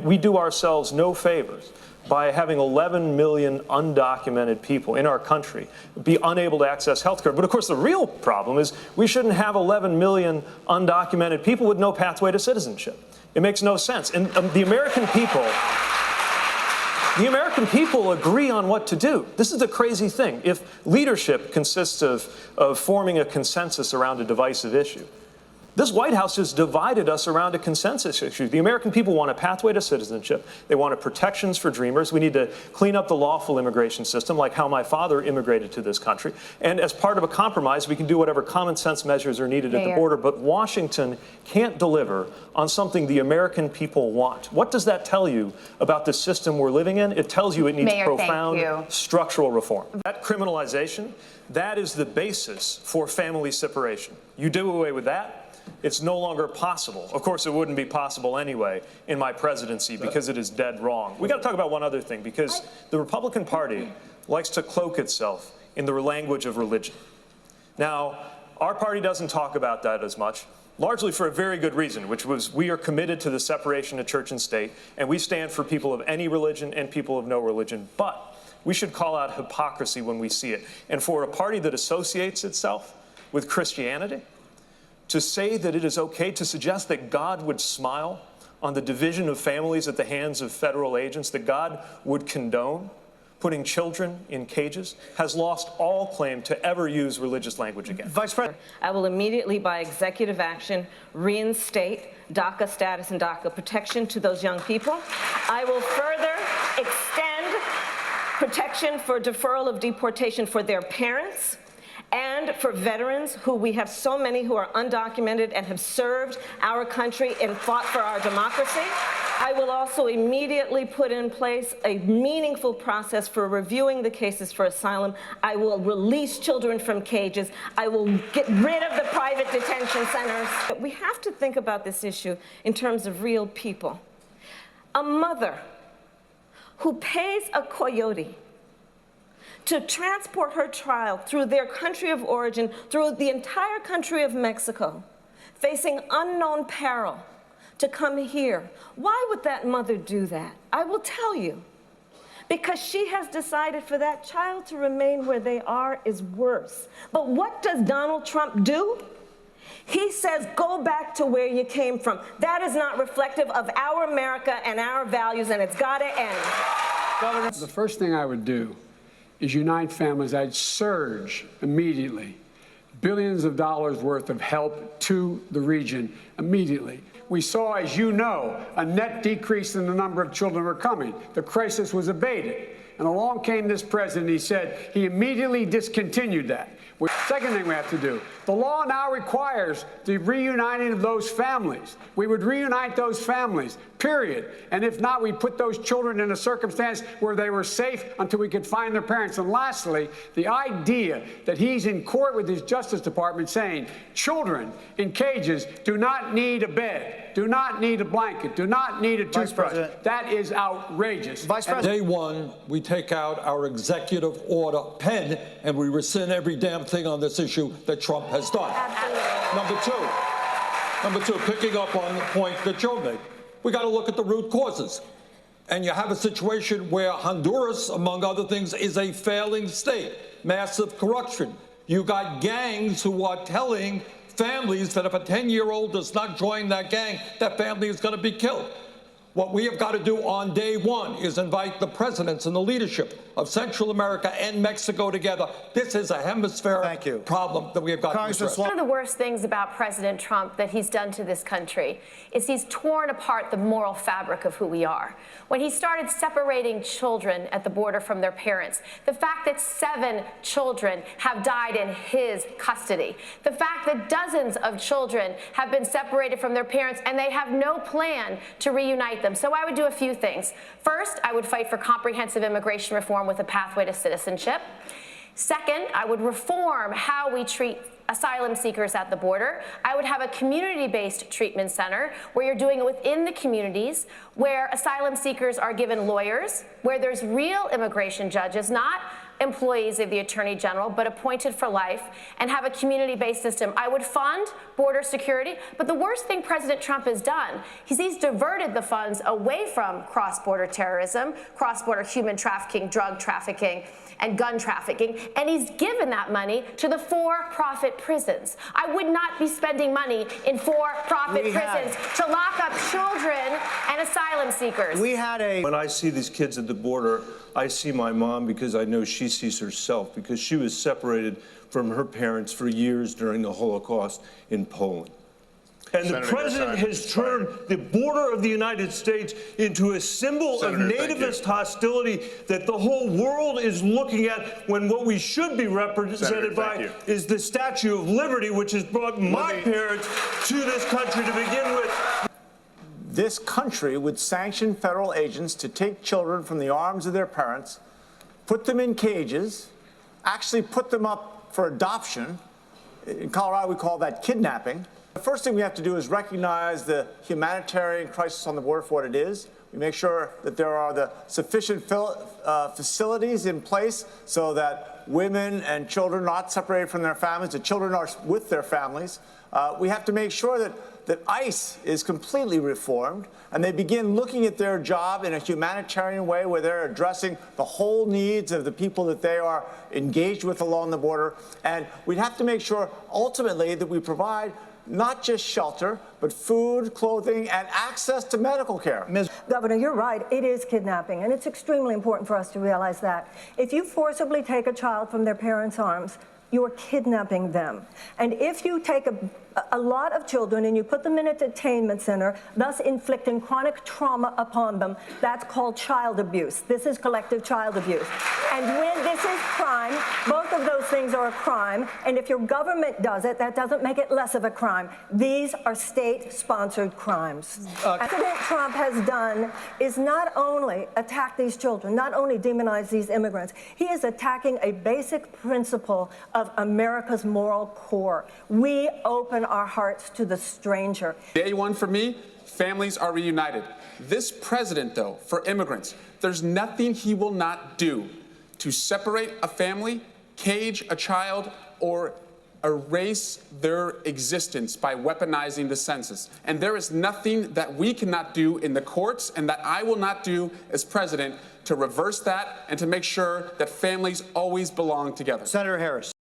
We do ourselves no favors by having 11 million undocumented people in our country be unable to access health care. But of course, the real problem is we shouldn't have 11 million undocumented people with no pathway to citizenship. It makes no sense. And the American people agree on what to do. This is the crazy thing. If leadership consists of forming a consensus around a divisive issue, this White House has divided us around a consensus issue. The American people want a pathway to citizenship. They want protections for dreamers. We need to clean up the lawful immigration system, like how my father immigrated to this country. And as part of a compromise, we can do whatever common sense measures are needed at the border. But Washington can't deliver on something the American people want. What does that tell you about the system we're living in? It tells you it needs profound structural reform. That criminalization, that is the basis for family separation. You do away with that, it's no longer possible. Of course, it wouldn't be possible anyway in my presidency because it is dead wrong. We got to talk about one other thing, because the Republican Party likes to cloak itself in the language of religion. Now, our party doesn't talk about that as much, largely for a very good reason, which was we are committed to the separation of church and state, and we stand for people of any religion and people of no religion. But we should call out hypocrisy when we see it. And for a party that associates itself with Christianity, to say that it is okay to suggest that God would smile on the division of families at the hands of federal agents, that God would condone putting children in cages, has lost all claim to ever use religious language again. Vice President, I will immediately, by executive action, reinstate DACA status and DACA protection to those young people. I will further extend protection for deferral of deportation for their parents and for veterans, who we have so many who are undocumented and have served our country and fought for our democracy. I will also immediately put in place a meaningful process for reviewing the cases for asylum. I will release children from cages. I will get rid of the private detention centers. We have to think about this issue in terms of real people. A mother who pays a coyote to transport her child through their country of origin, through the entire country of Mexico, facing unknown peril, to come here. Why would that mother do that? I will tell you. Because she has decided for that child to remain where they are is worse. But what does Donald Trump do? He says, go back to where you came from. That is not reflective of our America and our values, and it's got to end. The first thing I would do is unite families. I'd surge immediately billions of dollars worth of help to the region immediately. We saw, as you know, a net decrease in the number of children who were coming. The crisis was abated. And along came this president. He said he immediately discontinued that. Second thing we have to do, the law now requires the reuniting of those families. We would reunite those families, period. And if not, we put those children in a circumstance where they were safe until we could find their parents. And lastly, the idea that he's in court with his Justice Department saying children in cages do not need a bed, do not need a blanket, do not need a toothbrush. That is outrageous. Vice President. Day one, we take out our executive order pen and we rescind every damn thing on this issue that Trump has done. Number two, picking up on the point that Joe made, we got to look at the root causes. And you have a situation where Honduras, among other things, is a failing state, massive corruption. You got gangs who are telling families that if a 10-year-old does not join that gang, that family is going to be killed. What we have got to do on day one is invite the presidents and the leadership of Central America and Mexico together. This is a hemispheric problem that we have got to address. One of the worst things about President Trump that he's done to this country is he's torn apart the moral fabric of who we are. When he started separating children at the border from their parents, the fact that 7 children have died in his custody, the fact that dozens of children have been separated from their parents and they have no plan to reunite them. So I would do a few things. First, I would fight for comprehensive immigration reform with a pathway to citizenship. Second, I would reform how we treat asylum seekers at the border. I would have a community-based treatment center where you're doing it within the communities, where asylum seekers are given lawyers, where there's real immigration judges, not employees of the Attorney General, but appointed for life, and have a community-based system. I would fund border security, but the worst thing President Trump has done is he's diverted the funds away from cross-border terrorism, cross-border human trafficking, drug trafficking, and gun trafficking, and he's given that money to the for-profit prisons. I would not be spending money in for-profit prisons to lock up children and asylum seekers. When I see these kids at the border, I see my mom because I know she sees herself, because she was separated from her parents for years during the Holocaust in Poland. And the president has turned the border of the United States into a symbol of nativist hostility that the whole world is looking at, when what we should be represented by is the Statue of Liberty, which has brought my parents to this country to begin with. This country would sanction federal agents to take children from the arms of their parents, put them in cages, actually put them up for adoption. In Colorado, we call that kidnapping. The first thing we have to do is recognize the humanitarian crisis on the border for what it is. We make sure that there are the sufficient facilities in place so that women and children are not separated from their families, the children are with their families. We have to make sure that ICE is completely reformed and they begin looking at their job in a humanitarian way where they're addressing the whole needs of the people that they are engaged with along the border. And we'd have to make sure ultimately that we provide not just shelter, but food, clothing, and access to medical care. Governor, you're right. It is kidnapping, and it's extremely important for us to realize that. If you forcibly take a child from their parents' arms, you're kidnapping them. And if you take a lot of children and you put them in a detainment center, thus inflicting chronic trauma upon them, that's called child abuse. This is collective child abuse. And when this is crime, both of those things are a crime. And if your government does it, that doesn't make it less of a crime. These are state-sponsored crimes. What President Trump has done is not only attack these children, not only demonize these immigrants, he is attacking a basic principle of America's moral core. We open our hearts to the stranger. Day one for me, families are reunited. This president, though, for immigrants, there's nothing he will not do to separate a family, cage a child, or erase their existence by weaponizing the census. And there is nothing that we cannot do in the courts and that I will not do as president to reverse that and to make sure that families always belong together. Senator Harris.